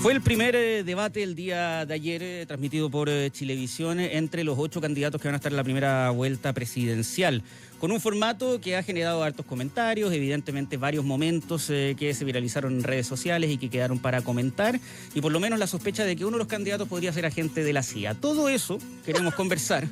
Fue el primer debate el día de ayer, transmitido por Chilevisión, entre los 8 candidatos que van a estar en la primera vuelta presidencial, con un formato que ha generado hartos comentarios, evidentemente varios momentos que se viralizaron en redes sociales y que quedaron para comentar, y por lo menos la sospecha de que uno de los candidatos podría ser agente de la CIA. Todo eso queremos conversar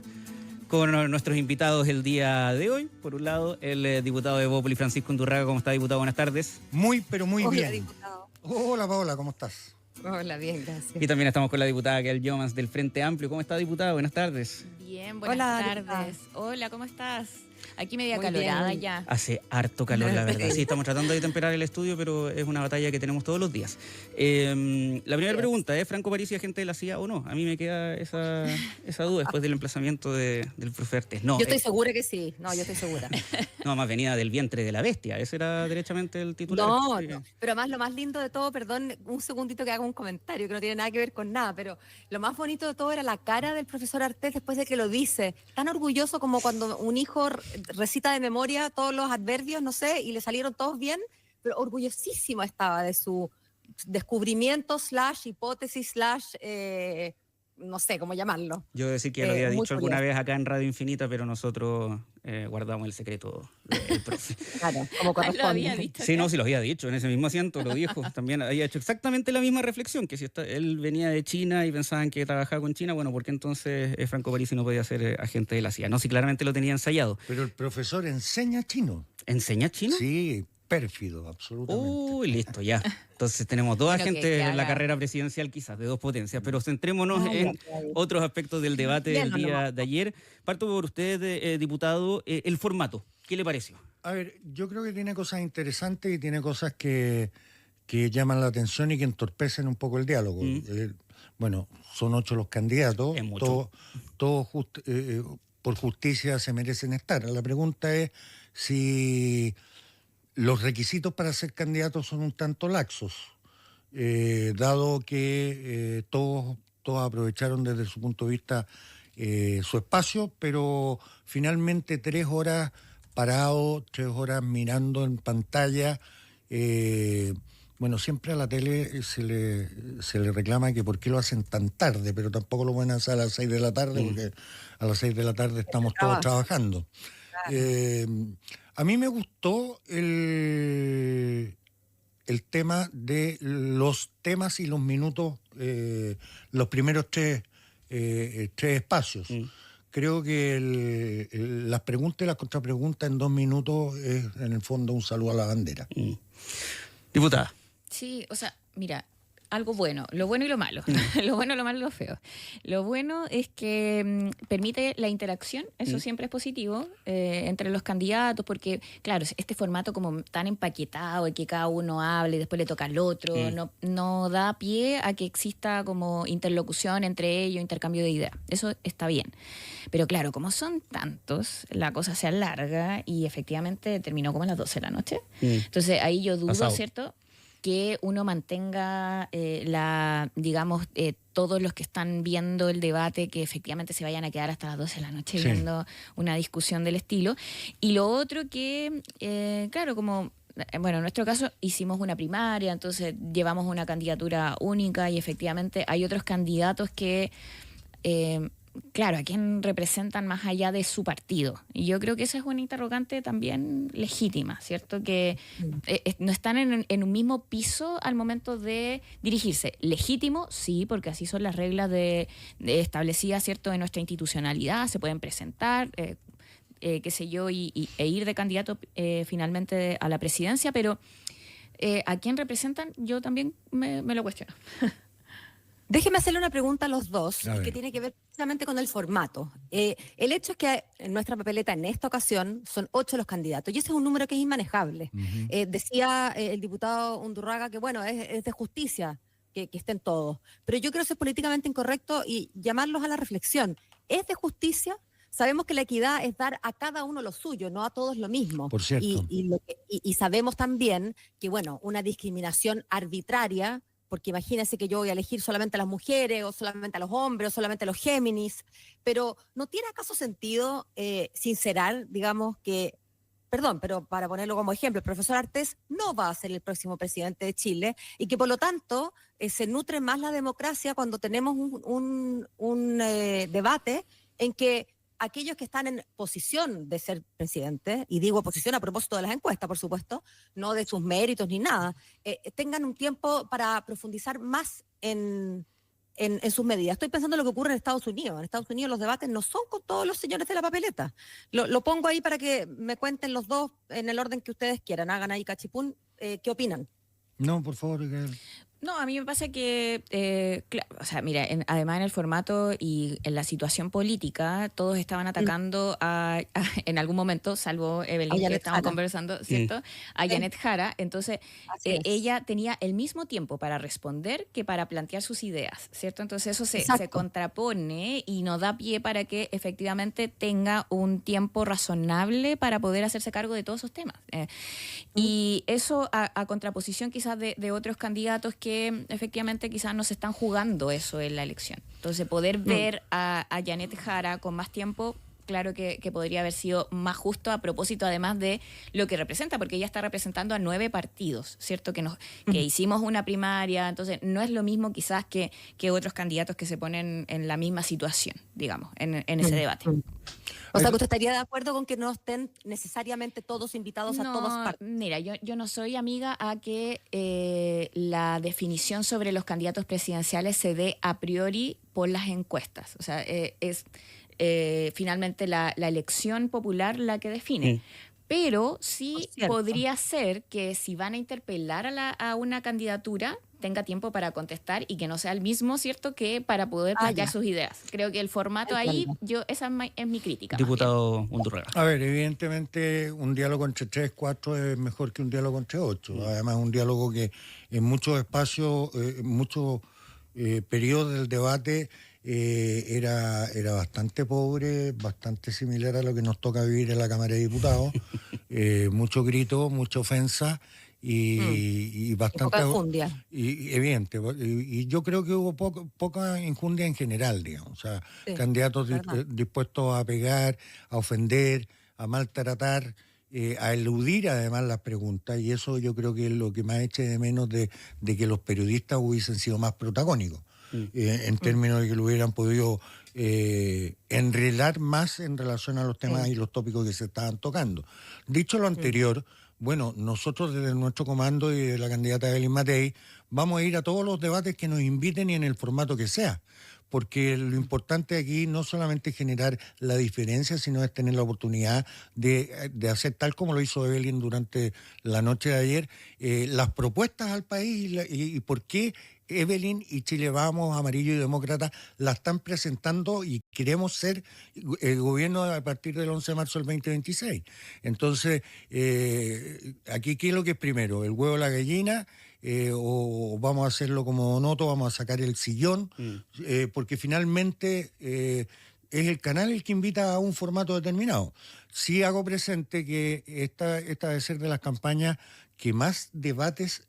con nuestros invitados el día de hoy. Por un lado, el diputado de Evópolis, Francisco Undurraga. ¿Cómo está, diputado? Buenas tardes. Muy, pero muy Hola, bien. Diputado. Hola, Paola, ¿cómo estás? Hola, bien, gracias. Y también estamos con la diputada Gael Yomans del Frente Amplio. ¿Cómo está, diputada? Buenas tardes. Bien, buenas tardes. Hola, ¿cómo estás? Aquí media acalorada ya. Hace harto calor, la verdad. Sí, estamos tratando de temperar el estudio, pero es una batalla que tenemos todos los días. La primera pregunta, ¿es Franco Parisi agente de la CIA o no? A mí me queda esa duda después del emplazamiento del profe Artés. No, yo estoy segura que sí. No, yo estoy segura. No, más venida del vientre de la bestia. Ese era derechamente el titular. No, no. Pero además lo más lindo de todo, perdón, un segundito que haga un comentario que no tiene nada que ver con nada, pero lo más bonito de todo era la cara del profesor Artés después de que lo dice. Tan orgulloso como cuando un hijo recita de memoria todos los adverbios, no sé, y le salieron todos bien, pero orgullosísimo estaba de su descubrimiento / hipótesis / no sé cómo llamarlo. Yo debo decir que ya lo había dicho alguna vez acá en Radio Infinita, pero nosotros guardamos el secreto del profe. Claro, como corresponde. ¿Lo había dicho? Sí, no, sí lo había dicho, en ese mismo asiento lo dijo. También había hecho exactamente la misma reflexión, que si él venía de China y pensaban que trabajaba con China, bueno, ¿por qué entonces Franco Parisi no podía ser agente de la CIA? No, si claramente lo tenía ensayado. Pero el profesor enseña chino. ¿Enseña chino? Sí, pérfido, absolutamente. Uy, listo, ya. Entonces tenemos dos agentes en la carrera presidencial, quizás, de dos potencias, pero centrémonos en otros aspectos del debate del día de ayer. Parto por usted, diputado, el formato. ¿Qué le pareció? A ver, yo creo que tiene cosas interesantes y tiene cosas que llaman la atención y que entorpecen un poco el diálogo. Bueno, son 8 los candidatos, todos por justicia se merecen estar. La pregunta es si los requisitos para ser candidatos son un tanto laxos, dado que todos aprovecharon desde su punto de vista su espacio, pero finalmente 3 horas parado, 3 horas mirando en pantalla. Bueno, siempre a la tele se le reclama que por qué lo hacen tan tarde, pero tampoco lo pueden hacer a las 6 de la tarde, porque a las 6 de la tarde estamos todos trabajando. A mí me gustó el tema de los temas y los minutos, los primeros 3 espacios. Creo que las preguntas y las contrapreguntas en 2 minutos es en el fondo un saludo a la bandera. Diputada. Sí, o sea, mira, algo bueno, lo bueno y lo malo, lo bueno, lo malo y lo feo. Lo bueno es que permite la interacción, eso siempre es positivo, entre los candidatos, porque, claro, este formato como tan empaquetado, de que cada uno hable y después le toca al otro, no da pie a que exista como interlocución entre ellos, intercambio de ideas. Eso está bien. Pero claro, como son tantos, la cosa se alarga y efectivamente terminó como a las 12 de la noche. Entonces ahí yo dudo, ¿cierto?, que uno mantenga todos los que están viendo el debate, que efectivamente se vayan a quedar hasta las 12 de la noche viendo una discusión del estilo. Y lo otro que, claro, como, bueno, en nuestro caso hicimos una primaria, entonces llevamos una candidatura única y efectivamente hay otros candidatos que... claro, a quién representan más allá de su partido. Y yo creo que esa es una interrogante también legítima, ¿cierto? Que no están en un mismo piso al momento de dirigirse. Legítimo, sí, porque así son las reglas establecidas, ¿cierto?, de nuestra institucionalidad. Se pueden presentar, qué sé yo, e ir de candidato finalmente a la presidencia, pero a quién representan yo también me lo cuestiono. Déjeme hacerle una pregunta a los dos, que tiene que ver precisamente con el formato. El hecho es que en nuestra papeleta en esta ocasión son 8 los candidatos, y ese es un número que es inmanejable. Decía el diputado Undurraga que, bueno, es de justicia que estén todos, pero yo creo que es políticamente incorrecto y llamarlos a la reflexión. ¿Es de justicia? Sabemos que la equidad es dar a cada uno lo suyo, no a todos lo mismo. Por cierto. Y sabemos también que, bueno, una discriminación arbitraria, porque imagínense que yo voy a elegir solamente a las mujeres, o solamente a los hombres, o solamente a los Géminis, pero ¿no tiene acaso sentido sincerar, digamos, que perdón, pero para ponerlo como ejemplo, el profesor Artés no va a ser el próximo presidente de Chile y que por lo tanto se nutre más la democracia cuando tenemos un debate en que aquellos que están en posición de ser presidente, y digo posición a propósito de las encuestas, por supuesto, no de sus méritos ni nada, tengan un tiempo para profundizar más en sus medidas. Estoy pensando en lo que ocurre en Estados Unidos. En Estados Unidos los debates no son con todos los señores de la papeleta. Lo pongo ahí para que me cuenten los dos en el orden que ustedes quieran. Hagan ahí cachipún. ¿Qué opinan? No, por favor. No, a mí me pasa que, o sea, mira, además en el formato y en la situación política, todos estaban atacando en algún momento, salvo Evelyn, que estamos conversando, ¿cierto? A Janet Jara. Entonces, ella tenía el mismo tiempo para responder que para plantear sus ideas, ¿cierto? Entonces, eso se contrapone y nos da pie para que efectivamente tenga un tiempo razonable para poder hacerse cargo de todos esos temas. Y eso a contraposición quizás de otros candidatos que efectivamente quizás no se están jugando eso en la elección. Entonces, poder ver a Janet Jara con más tiempo, claro que podría haber sido más justo a propósito además de lo que representa, porque ella está representando a 9 partidos, ¿cierto? Que hicimos una primaria, entonces no es lo mismo quizás que otros candidatos que se ponen en la misma situación, digamos, en ese debate. O sea, ¿usted estaría de acuerdo con que no estén necesariamente todos invitados a todas partes? Mira, yo no soy amiga a que la definición sobre los candidatos presidenciales se dé a priori por las encuestas. O sea, es finalmente la elección popular la que define. Pero sí podría ser que si van a interpelar a una candidatura, tenga tiempo para contestar y que no sea el mismo, ¿cierto?, que para poder plantear sus ideas. Creo que el formato ahí, esa es mi crítica. Diputado Undurraga. A ver, evidentemente un diálogo entre 3, 4 es mejor que un diálogo entre 8. Además, un diálogo que en muchos espacios, muchos periodos del debate era bastante pobre, bastante similar a lo que nos toca vivir en la Cámara de Diputados. Mucho grito, mucha ofensa y bastante... Poca enjundia. Y evidente. Y yo creo que hubo poca enjundia en general, digamos. O sea, candidatos dispuestos a pegar, a ofender, a maltratar, a eludir además las preguntas. Y eso yo creo que es lo que más eche de menos de que los periodistas hubiesen sido más protagónicos. En términos de que lo hubieran podido enredar más en relación a los temas y los tópicos que se estaban tocando. Dicho lo anterior, bueno, nosotros desde nuestro comando y de la candidata Evelyn Matei vamos a ir a todos los debates que nos inviten y en el formato que sea. Porque lo importante aquí no solamente es generar la diferencia, sino es tener la oportunidad de hacer, tal como lo hizo Evelyn durante la noche de ayer, las propuestas al país y por qué Evelyn y Chile Vamos, Amarillo y Demócrata la están presentando y queremos ser el gobierno a partir del 11 de marzo del 2026. Entonces, aquí, ¿qué es lo que es primero? ¿El huevo o la gallina? O vamos a hacerlo como Donoto, vamos a sacar el sillón, porque finalmente es el canal el que invita a un formato determinado. Sí hago presente que esta debe ser de las campañas que más debates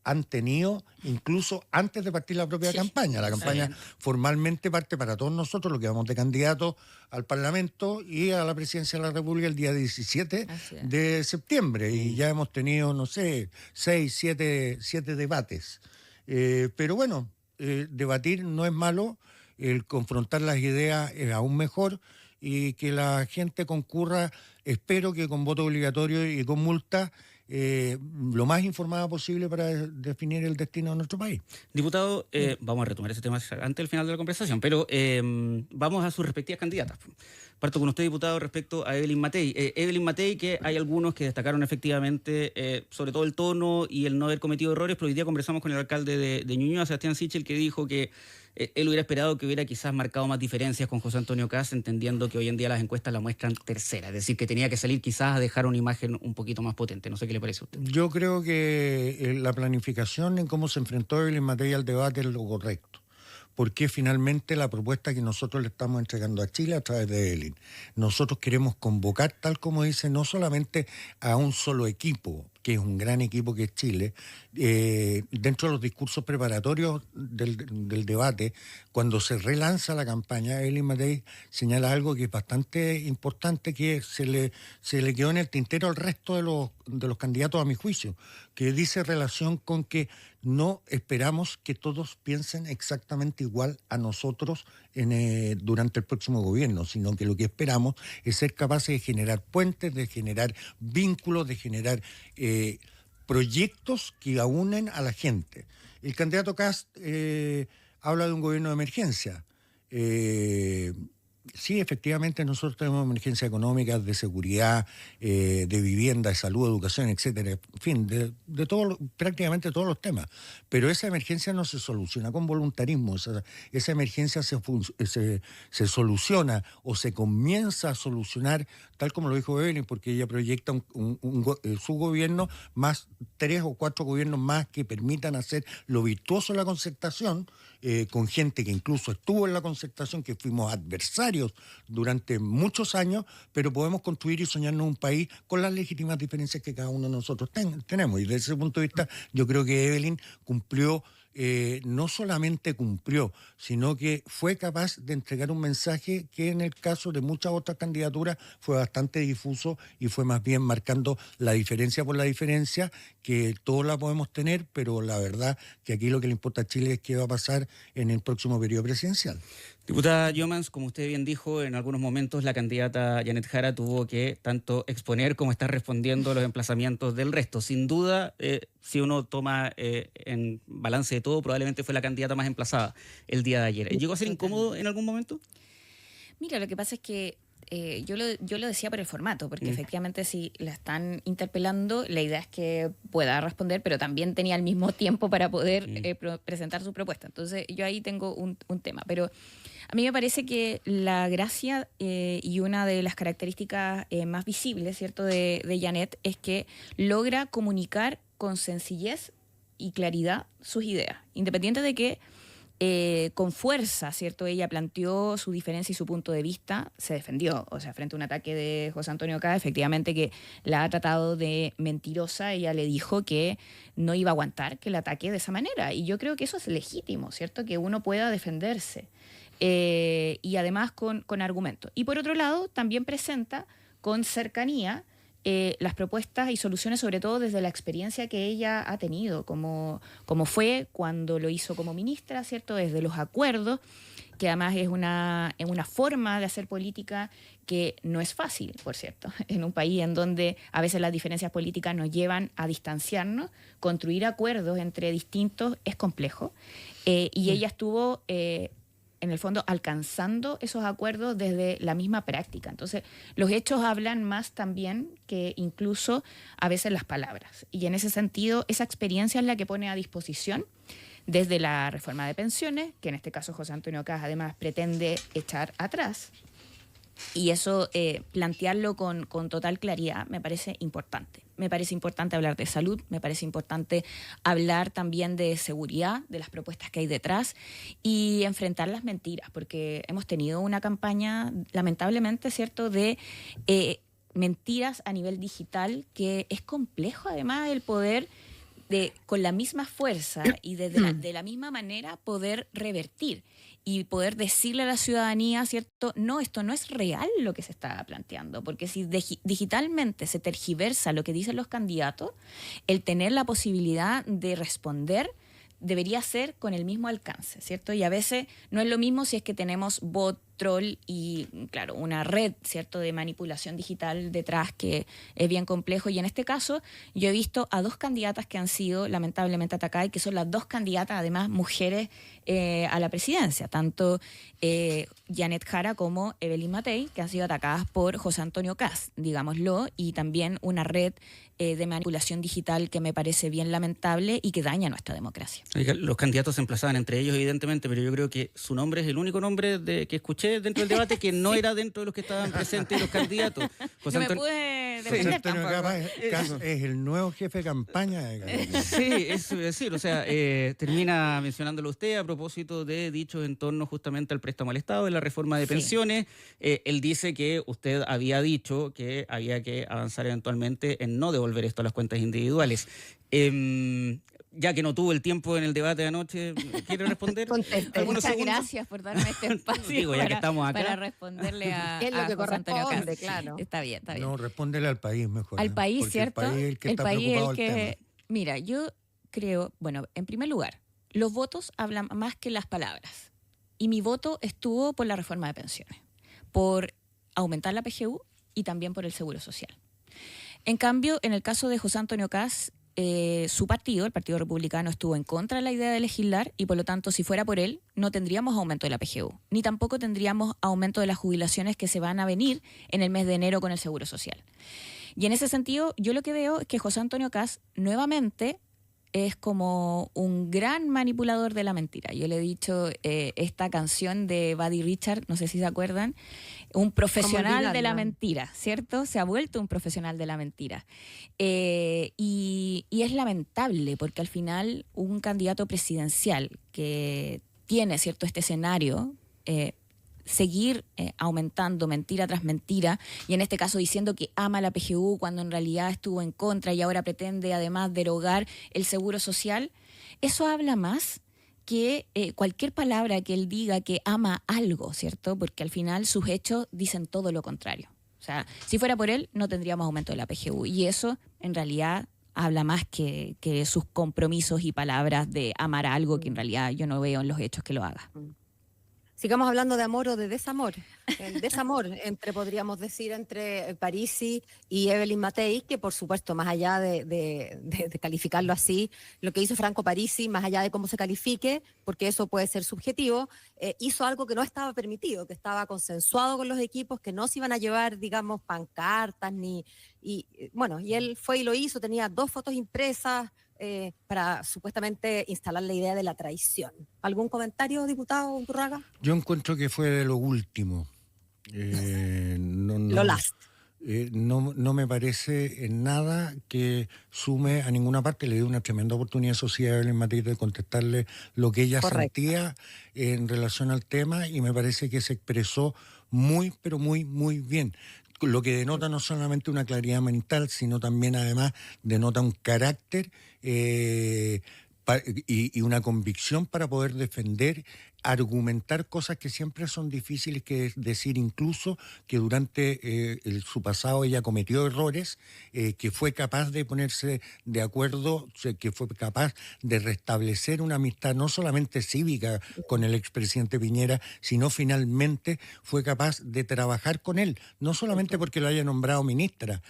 han tenido incluso antes de partir la propia campaña. La campaña formalmente parte para todos nosotros, los que vamos de candidatos al Parlamento y a la Presidencia de la República el día 17 de septiembre. Y ya hemos tenido, no sé, 6, 7 debates. Pero bueno, debatir no es malo, el confrontar las ideas es aún mejor y que la gente concurra, espero que con voto obligatorio y con multa, lo más informada posible para definir el destino de nuestro país. Diputado, vamos a retomar ese tema antes del final de la conversación, pero vamos a sus respectivas candidatas. Parto con usted, diputado, respecto a Evelyn Matei. Evelyn Matei, que hay algunos que destacaron efectivamente, sobre todo el tono y el no haber cometido errores, pero hoy día conversamos con el alcalde de Ñuñoa, Sebastián Sichel, que dijo que él hubiera esperado que hubiera quizás marcado más diferencias con José Antonio Kast, entendiendo que hoy en día las encuestas la muestran tercera, es decir, que tenía que salir quizás a dejar una imagen un poquito más potente. No sé qué le parece a usted. Yo creo que la planificación en cómo se enfrentó Evelyn Matei al debate es lo correcto, porque finalmente la propuesta que nosotros le estamos entregando a Chile a través de Evelyn, nosotros queremos convocar, tal como dice, no solamente a un solo equipo, que es un gran equipo que es Chile, dentro de los discursos preparatorios del debate, cuando se relanza la campaña, Evelyn Matei señala algo que es bastante importante, que se le quedó en el tintero al resto de los candidatos, a mi juicio, que dice relación con que no esperamos que todos piensen exactamente igual a nosotros durante el próximo gobierno, sino que lo que esperamos es ser capaces de generar puentes, de generar vínculos, de generar proyectos que aúnen a la gente. El candidato Kast habla de un gobierno de emergencia. Sí, efectivamente nosotros tenemos emergencias económicas, de seguridad, de vivienda, de salud, educación, etcétera, en fin, de todo, prácticamente todos los temas. Pero esa emergencia no se soluciona con voluntarismo, esa emergencia se soluciona o se comienza a solucionar, tal como lo dijo Evelyn, porque ella proyecta su gobierno más 3 o 4 gobiernos más que permitan hacer lo virtuoso de la concertación, con gente que incluso estuvo en la concertación, que fuimos adversarios durante muchos años, pero podemos construir y soñarnos un país con las legítimas diferencias que cada uno de nosotros tenemos. Y desde ese punto de vista, yo creo que Evelyn cumplió, no solamente cumplió, sino que fue capaz de entregar un mensaje que en el caso de muchas otras candidaturas fue bastante difuso y fue más bien marcando la diferencia por la diferencia, que todos la podemos tener, pero la verdad que aquí lo que le importa a Chile es qué va a pasar en el próximo periodo presidencial. Diputada Youmans, como usted bien dijo, en algunos momentos la candidata Janet Jara tuvo que tanto exponer como estar respondiendo a los emplazamientos del resto. Sin duda, si uno toma en balance de todo, probablemente fue la candidata más emplazada el día de ayer. ¿Llegó a ser incómodo en algún momento? Mira, lo que pasa es que yo lo decía por el formato, porque efectivamente si la están interpelando, la idea es que pueda responder, pero también tenía el mismo tiempo para poder presentar su propuesta. Entonces yo ahí tengo un tema, pero a mí me parece que la gracia y una de las características más visibles, ¿cierto?, de Janet es que logra comunicar con sencillez y claridad sus ideas, independiente de que con fuerza, ¿cierto? Ella planteó su diferencia y su punto de vista, se defendió, o sea, frente a un ataque de José Antonio Kast, efectivamente que la ha tratado de mentirosa, ella le dijo que no iba a aguantar que la ataque de esa manera, y yo creo que eso es legítimo, ¿cierto? Que uno pueda defenderse, y además con argumentos. Y por otro lado, también presenta con cercanía las propuestas y soluciones, sobre todo desde la experiencia que ella ha tenido, como fue cuando lo hizo como ministra, ¿cierto? Desde los acuerdos, que además es una forma de hacer política que no es fácil, por cierto, en un país en donde a veces las diferencias políticas nos llevan a distanciarnos. Construir acuerdos entre distintos es complejo, y ella estuvo en el fondo alcanzando esos acuerdos desde la misma práctica. Entonces, los hechos hablan más también que incluso a veces las palabras. Y en ese sentido, esa experiencia es la que pone a disposición desde la reforma de pensiones, que en este caso José Antonio Kast además pretende echar atrás. Y eso, plantearlo con total claridad, me parece importante. Me parece importante hablar de salud, me parece importante hablar también de seguridad, de las propuestas que hay detrás y enfrentar las mentiras, porque hemos tenido una campaña, lamentablemente, ¿cierto?, de mentiras a nivel digital, que es complejo además el poder con la misma fuerza y de la misma manera poder revertir y poder decirle a la ciudadanía, ¿cierto? No, esto no es real lo que se está planteando, porque si digitalmente se tergiversa lo que dicen los candidatos, el tener la posibilidad de responder debería ser con el mismo alcance, ¿cierto? Y a veces no es lo mismo si es que tenemos bot, troll y, claro, una red, ¿cierto?, de manipulación digital detrás, que es bien complejo. Y en este caso yo he visto a 2 candidatas que han sido lamentablemente atacadas, y que son las 2 candidatas, además, mujeres a la presidencia, tanto Janet Jara como Evelyn Matei, que han sido atacadas por José Antonio Kast, digámoslo, y también una red de manipulación digital que me parece bien lamentable y que daña nuestra democracia. Los candidatos se emplazaban entre ellos, evidentemente, pero yo creo que su nombre es el único nombre que escuché dentro del debate que no era dentro de los que estaban presentes los candidatos. José me pude defender tampoco. Es el nuevo jefe de campaña. Sí, eso es decir, o sea, termina mencionándolo usted a propósito de dichos en torno justamente al préstamo al Estado, de la reforma de pensiones. Él dice que usted había dicho que había que avanzar eventualmente en no devolver devolver esto a las cuentas individuales. Ya que no tuvo el tiempo en el debate de anoche, ¿quiere responder? Muchas gracias por darme este espacio. Digo, ya que estamos acá, para responderle a es lo que José Antonio Caz. claro. Está bien. No, respóndele al país mejor. Al país, ¿cierto? El país es el que está preocupado del tema. Mira, yo creo, bueno, en primer lugar, los votos hablan más que las palabras. Y mi voto estuvo por la reforma de pensiones, por aumentar la PGU y también por el Seguro Social. En cambio, en el caso de José Antonio Caz, su partido, el Partido Republicano, estuvo en contra de la idea de legislar y por lo tanto, si fuera por él, no tendríamos aumento de la PGU, ni tampoco tendríamos aumento de las jubilaciones que se van a venir en el mes de enero con el Seguro Social. Y en ese sentido, yo lo que veo es que José Antonio Caz nuevamente es como un gran manipulador de la mentira. Yo le he dicho esta canción de Buddy Richard, no sé si se acuerdan, un profesional de la mentira, ¿cierto? Se ha vuelto un profesional de la mentira. Y es lamentable porque al final un candidato presidencial que tiene, ¿cierto?, este escenario, seguir aumentando mentira tras mentira, y en este caso diciendo que ama la PGU cuando en realidad estuvo en contra y ahora pretende además derogar el Seguro Social, eso habla más que cualquier palabra que él diga que ama algo, ¿cierto? Porque al final sus hechos dicen todo lo contrario. O sea, si fuera por él, no tendríamos aumento de la PGU, y eso en realidad habla más que sus compromisos y palabras de amar algo que en realidad yo no veo en los hechos que lo haga. Sigamos hablando de amor o de desamor. El desamor, podríamos decir, entre Parisi y Evelyn Matei, que por supuesto, más allá de calificarlo así, lo que hizo Franco Parisi, más allá de cómo se califique, porque eso puede ser subjetivo, hizo algo que no estaba permitido, que estaba consensuado con los equipos, que no se iban a llevar, digamos, pancartas, y él fue y lo hizo, tenía 2 fotos impresas, para supuestamente instalar la idea de la traición. ¿Algún comentario, diputado Unturraga? Yo encuentro que fue de lo último. Lo last. No me parece en nada que sume a ninguna parte. Le dio una tremenda oportunidad, eso sí, a Evelyn Matei de contestarle lo que ella sentía en relación al tema, y me parece que se expresó muy, pero muy, muy bien. Lo que denota no solamente una claridad mental, sino también además denota un carácter y una convicción para poder defender, argumentar cosas que siempre son difíciles que decir, incluso que durante su pasado ella cometió errores, que fue capaz de ponerse de acuerdo, que fue capaz de restablecer una amistad no solamente cívica con el expresidente Piñera, sino finalmente fue capaz de trabajar con él, no solamente porque lo haya nombrado ministra,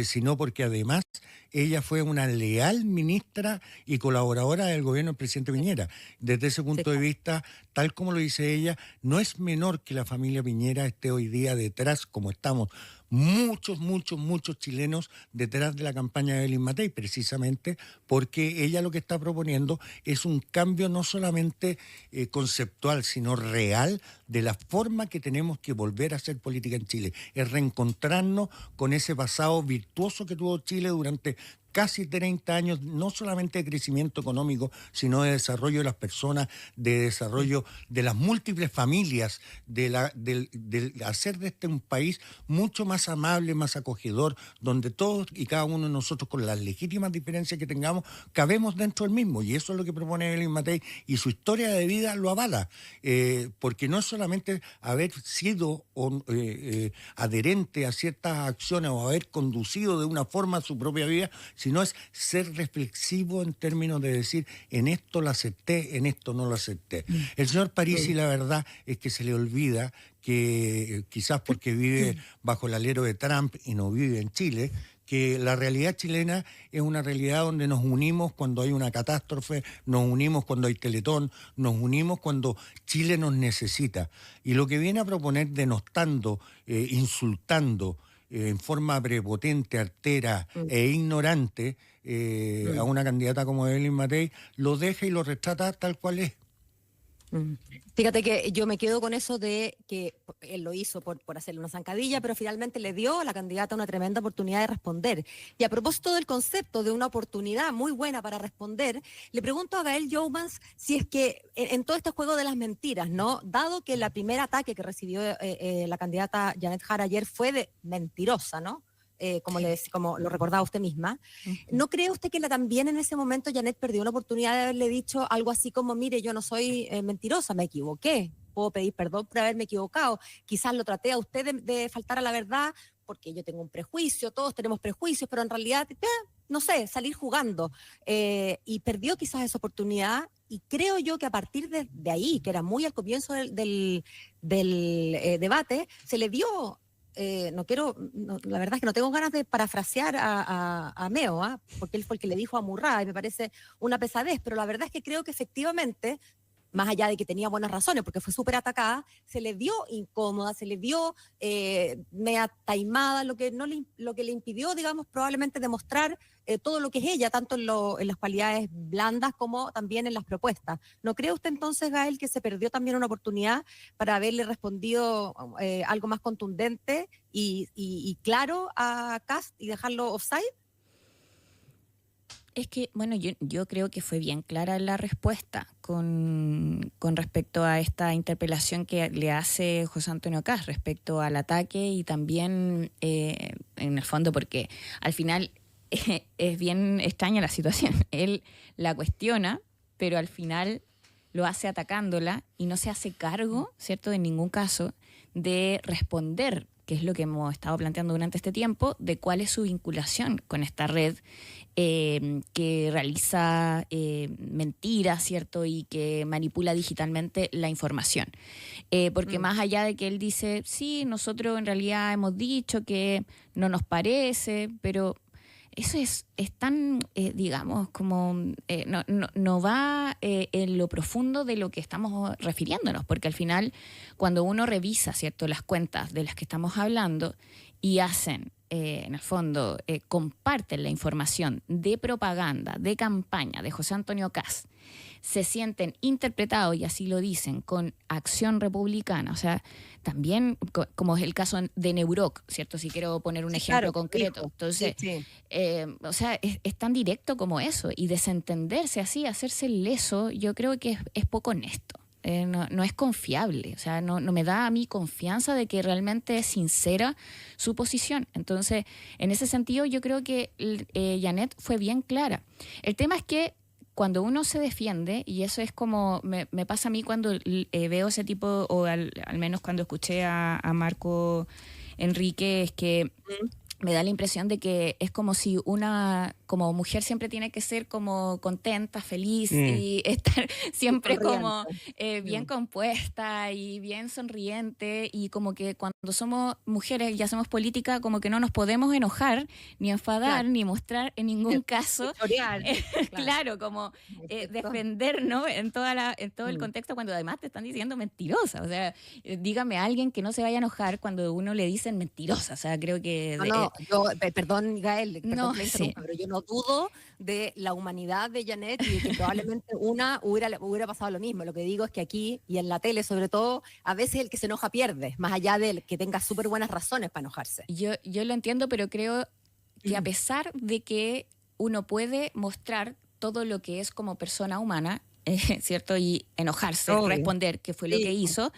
sino porque además ella fue una leal ministra y colaboradora del gobierno del presidente Piñera. Desde ese punto de vista, tal como lo dice ella, no es menor que la familia Piñera esté hoy día detrás, como estamos muchos chilenos detrás de la campaña de Evelyn Matei, precisamente porque ella lo que está proponiendo es un cambio no solamente conceptual, sino real de la forma que tenemos que volver a hacer política en Chile. Es reencontrarnos con ese pasado virtuoso que tuvo Chile durante casi 30 años, no solamente de crecimiento económico, sino de desarrollo de las personas, de desarrollo de las múltiples familias, de hacer de este un país mucho más amable, más acogedor, donde todos y cada uno de nosotros, con las legítimas diferencias que tengamos, cabemos dentro del mismo. Y eso es lo que propone Evelyn Matei, y su historia de vida lo avala, porque no es solamente haber sido adherente a ciertas acciones o haber conducido de una forma su propia vida, sino es ser reflexivo en términos de decir, en esto lo acepté, en esto no lo acepté. El señor Parisi, la verdad es que se le olvida que, quizás porque vive bajo el alero de Trump y no vive en Chile, que la realidad chilena es una realidad donde nos unimos cuando hay una catástrofe, nos unimos cuando hay Teletón, nos unimos cuando Chile nos necesita. Y lo que viene a proponer, denostando, insultando, en forma prepotente, artera e ignorante a una candidata como Evelyn Matei, lo deja y lo retrata tal cual es. Fíjate que yo me quedo con eso de que él lo hizo por hacerle una zancadilla, pero finalmente le dio a la candidata una tremenda oportunidad de responder. Y a propósito del concepto de una oportunidad muy buena para responder, le pregunto a Gael Youmans si es que en todo este juego de las mentiras, ¿no? Dado que el primer ataque que recibió la candidata Janet Jara ayer fue de mentirosa, ¿no? como lo recordaba usted misma. ¿No cree usted que también en ese momento Janet perdió la oportunidad de haberle dicho algo así como, mire, yo no soy mentirosa, me equivoqué, puedo pedir perdón por haberme equivocado, quizás lo traté a usted de faltar a la verdad porque yo tengo un prejuicio, todos tenemos prejuicios, pero en realidad, no sé, salir jugando, y perdió quizás esa oportunidad, y creo yo que a partir de ahí, que era muy al comienzo del debate, se le dio... la verdad es que no tengo ganas de parafrasear a Meo, porque él fue el que le dijo a Murray, y me parece una pesadez, pero la verdad es que creo que efectivamente, más allá de que tenía buenas razones, porque fue súper atacada, se le vio incómoda, se le vio media taimada, lo que le impidió, digamos, probablemente demostrar todo lo que es ella, tanto en las cualidades blandas como también en las propuestas. ¿No cree usted entonces, Gael, que se perdió también una oportunidad para haberle respondido algo más contundente y claro a Kast y dejarlo offside? Es que, bueno, yo creo que fue bien clara la respuesta con respecto a esta interpelación que le hace José Antonio Kast respecto al ataque, y también, en el fondo, porque al final es bien extraña la situación. Él la cuestiona, pero al final lo hace atacándola y no se hace cargo, ¿cierto?, en ningún caso, de responder, que es lo que hemos estado planteando durante este tiempo, de cuál es su vinculación con esta red que realiza mentiras, ¿cierto?, y que manipula digitalmente la información. Porque más allá de que él dice, sí, nosotros en realidad hemos dicho que no nos parece, pero eso es tan, digamos, como no va en lo profundo de lo que estamos refiriéndonos, porque al final, cuando uno revisa, ¿cierto?, las cuentas de las que estamos hablando y hacen, en el fondo, comparten la información de propaganda, de campaña de José Antonio Kast, se sienten interpretados, y así lo dicen, con Acción Republicana. O sea, también, como es el caso de Neuroc, ¿cierto? Si quiero poner un ejemplo concreto. Entonces, o sea, es tan directo como eso. Y desentenderse así, hacerse leso, yo creo que es poco honesto. No es confiable. O sea, no me da a mí confianza de que realmente es sincera su posición. Entonces, en ese sentido, yo creo que Janet fue bien clara. El tema es que cuando uno se defiende, y eso es como me pasa a mí cuando veo ese tipo, o al menos cuando escuché a Marco Enrique, es que me da la impresión de que es como si una, como mujer siempre tiene que ser como contenta, feliz y estar siempre como bien compuesta y bien sonriente, y como que cuando somos mujeres y hacemos política como que no nos podemos enojar, ni enfadar, ni mostrar en ningún caso, claro, como defendernos en todo el contexto, cuando además te están diciendo mentirosa. O sea, dígame a alguien que no se vaya a enojar cuando uno le dicen mentirosa. O sea, creo que... perdón, Gael, pero yo no dudo de la humanidad de Janet, y que probablemente hubiera pasado lo mismo. Lo que digo es que aquí, y en la tele sobre todo, a veces el que se enoja pierde, más allá del que tenga súper buenas razones para enojarse. Yo lo entiendo, pero creo que a pesar de que uno puede mostrar todo lo que es como persona humana, ¿cierto?, y enojarse, responder qué fue lo que hizo,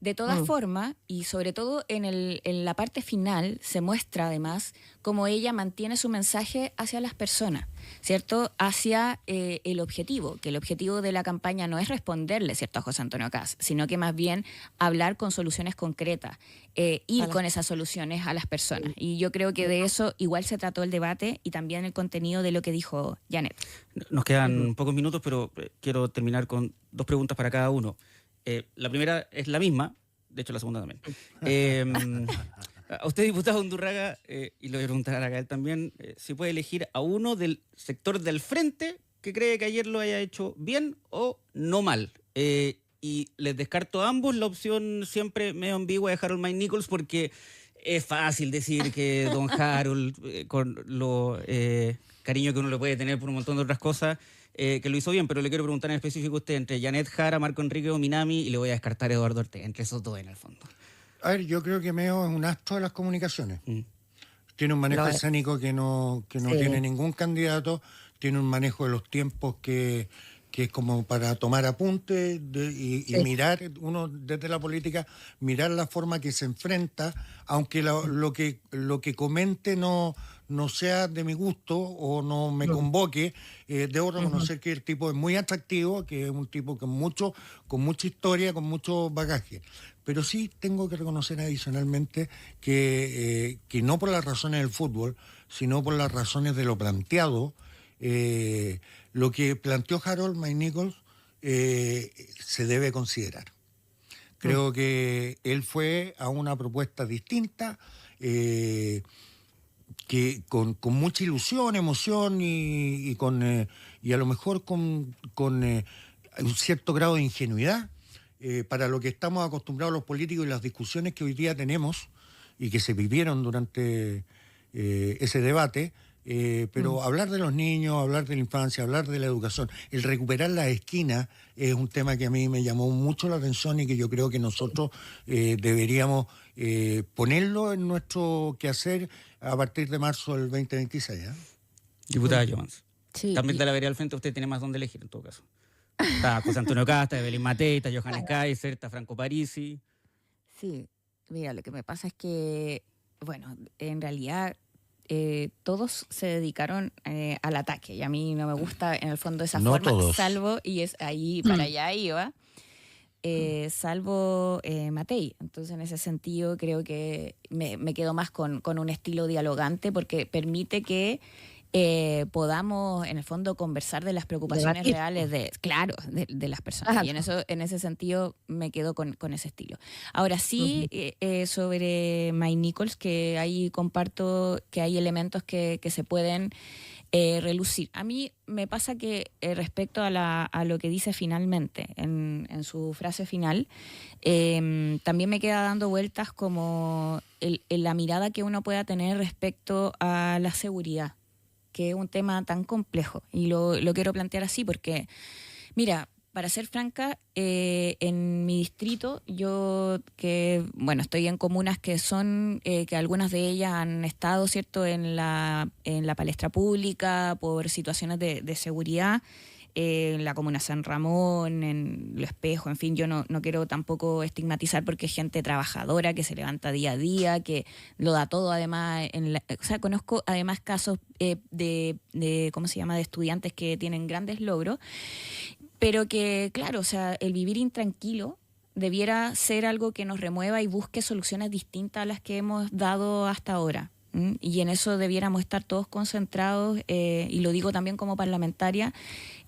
de todas formas, y sobre todo en la parte final, se muestra además cómo ella mantiene su mensaje hacia las personas, ¿cierto?, hacia el objetivo, que el objetivo de la campaña no es responderle, ¿cierto?, a José Antonio Kast, sino que más bien hablar con soluciones concretas, ir con esas soluciones a las personas. Y yo creo que de eso igual se trató el debate, y también el contenido de lo que dijo Janet. Nos quedan pocos minutos, pero quiero terminar con 2 preguntas para cada uno. La primera es la misma, de hecho la segunda también. A usted, diputado Undurraga, y lo voy a preguntar a Gael también, si puede elegir a uno del sector del frente que cree que ayer lo haya hecho bien o no mal. Y les descarto a ambos la opción siempre medio ambigua de Harold Mike Nichols, porque es fácil decir que don Harold, con lo cariño que uno le puede tener por un montón de otras cosas, que lo hizo bien, pero le quiero preguntar en específico a usted, entre Janet Jara, Marco Enrique o Minami, y le voy a descartar a Eduardo Ortega, entre esos dos en el fondo. A ver, yo creo que Meo es un astro de las comunicaciones. Tiene un manejo escénico que no tiene ningún candidato, tiene un manejo de los tiempos que que es como para tomar apuntes y mirar, uno desde la política, mirar la forma que se enfrenta, aunque lo que comente no sea de mi gusto o no me convoque, debo reconocer que el tipo es muy atractivo, que es un tipo con mucha historia, con mucho bagaje. Pero sí tengo que reconocer adicionalmente que no por las razones del fútbol, sino por las razones de lo planteado, lo que planteó Harold Maynichols se debe considerar. Creo que él fue a una propuesta distinta, que con mucha ilusión, emoción y a lo mejor con un cierto grado de ingenuidad para lo que estamos acostumbrados los políticos y las discusiones que hoy día tenemos y que se vivieron durante ese debate. Pero hablar de los niños, hablar de la infancia, hablar de la educación, el recuperar las esquinas es un tema que a mí me llamó mucho la atención y que yo creo que nosotros deberíamos ponerlo en nuestro quehacer a partir de marzo del 2026. Diputada Jones. Sí, También de la vereda al frente usted tiene más donde elegir en todo caso. Está José Antonio Casta, Evelyn Matei, está Johannes Kaiser, está Franco Parisi. Sí, mira, lo que me pasa es que, bueno, en realidad todos se dedicaron al ataque y a mí no me gusta en el fondo esa No forma, todos. salvo, y es ahí, para allá iba, salvo Matei. Entonces en ese sentido creo que me quedo más con un estilo dialogante porque permite que podamos en el fondo conversar de las preocupaciones Debatir. reales de las personas. Ajá. Y en ese sentido me quedo con ese estilo. Ahora sí, sobre Maynichols, que ahí comparto que hay elementos que se pueden relucir. A mí me pasa que respecto a lo que dice finalmente en su frase final, también me queda dando vueltas como la mirada que uno pueda tener respecto a la seguridad, que es un tema tan complejo. Y lo quiero plantear así porque, mira, para ser franca, en mi distrito, yo estoy en comunas que son, que algunas de ellas han estado, ¿cierto?, en la palestra pública por situaciones de seguridad, en la comuna San Ramón, en Lo Espejo, en fin, yo no quiero tampoco estigmatizar porque es gente trabajadora que se levanta día a día, que lo da todo además. Conozco además casos de ¿cómo se llama?, de estudiantes que tienen grandes logros, pero que, claro, o sea, el vivir intranquilo debiera ser algo que nos remueva y busque soluciones distintas a las que hemos dado hasta ahora. Y en eso debiéramos estar todos concentrados, y lo digo también como parlamentaria,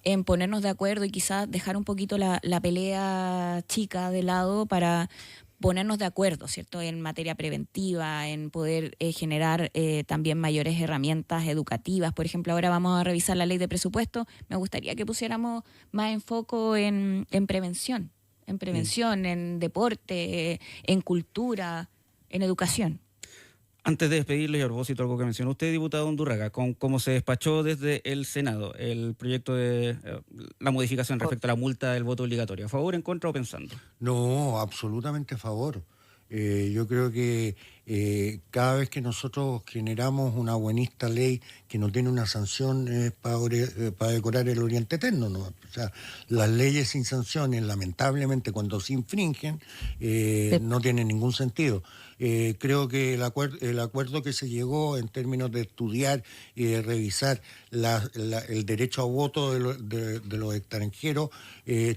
en ponernos de acuerdo y quizás dejar un poquito la pelea chica de lado para ponernos de acuerdo, ¿cierto?, en materia preventiva, en poder generar también mayores herramientas educativas. Por ejemplo, ahora vamos a revisar la ley de presupuesto. Me gustaría que pusiéramos más enfoque en prevención, en deporte, en cultura, en educación. Antes de despedirle, y a propósito de algo que mencionó usted, diputado Undurraga, con cómo se despachó desde el Senado el proyecto de la modificación respecto a la multa del voto obligatorio, ¿a favor, en contra o pensando? No, absolutamente a favor. Yo creo que cada vez que nosotros generamos una buenista ley que no tiene una sanción para decorar el Oriente Eterno, ¿no? O sea, las leyes sin sanciones, lamentablemente, cuando se infringen, no tienen ningún sentido. Creo que el acuerdo que se llegó en términos de estudiar y de revisar el derecho a voto de los extranjeros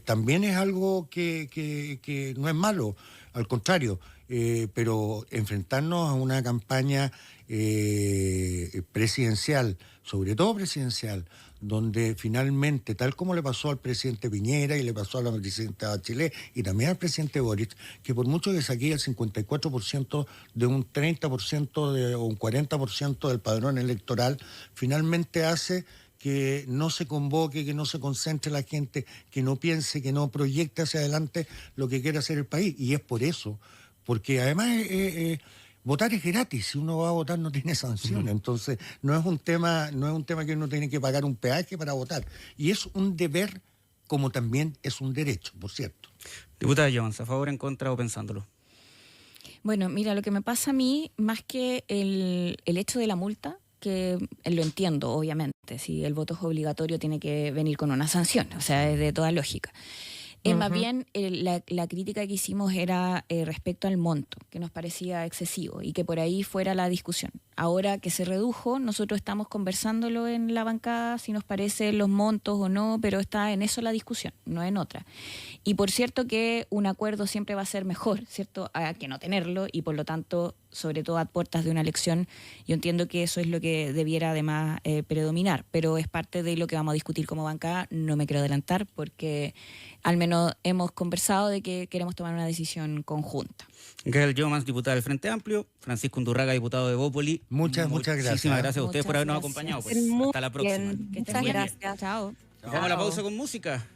también es algo que no es malo, al contrario. Pero enfrentarnos a una campaña presidencial, sobre todo presidencial, donde finalmente, tal como le pasó al presidente Piñera y le pasó a la presidenta Bachelet y también al presidente Boric, que por mucho que saqué el 54% de un 30% o un 40% del padrón electoral, finalmente hace que no se convoque, que no se concentre la gente, que no piense, que no proyecte hacia adelante lo que quiere hacer el país. Y es por eso, porque además votar es gratis, si uno va a votar no tiene sanción, entonces no es un tema que uno tiene que pagar un peaje para votar, y es un deber como también es un derecho, por cierto. Diputada Jones, ¿a favor, en contra o pensándolo? Bueno, mira, lo que me pasa a mí, más que el hecho de la multa, que lo entiendo, obviamente. Si el voto es obligatorio, tiene que venir con una sanción, o sea, es de toda lógica. Más bien, la crítica que hicimos era respecto al monto, que nos parecía excesivo y que por ahí fuera la discusión. Ahora que se redujo, nosotros estamos conversándolo en la bancada, si nos parecen los montos o no, pero está en eso la discusión, no en otra. Y por cierto que un acuerdo siempre va a ser mejor, ¿cierto?, que no tenerlo, y por lo tanto, sobre todo a puertas de una elección, yo entiendo que eso es lo que debiera además predominar, pero es parte de lo que vamos a discutir como bancada. No me quiero adelantar porque al menos hemos conversado de que queremos tomar una decisión conjunta. Gael Jomans, diputada del Frente Amplio, Francisco Undurraga, diputado de Bópoli. Muchas gracias. Muchísimas gracias a ustedes por habernos acompañado. Pues, hasta la próxima. Muchas gracias. Chao. Vamos a la pausa con música.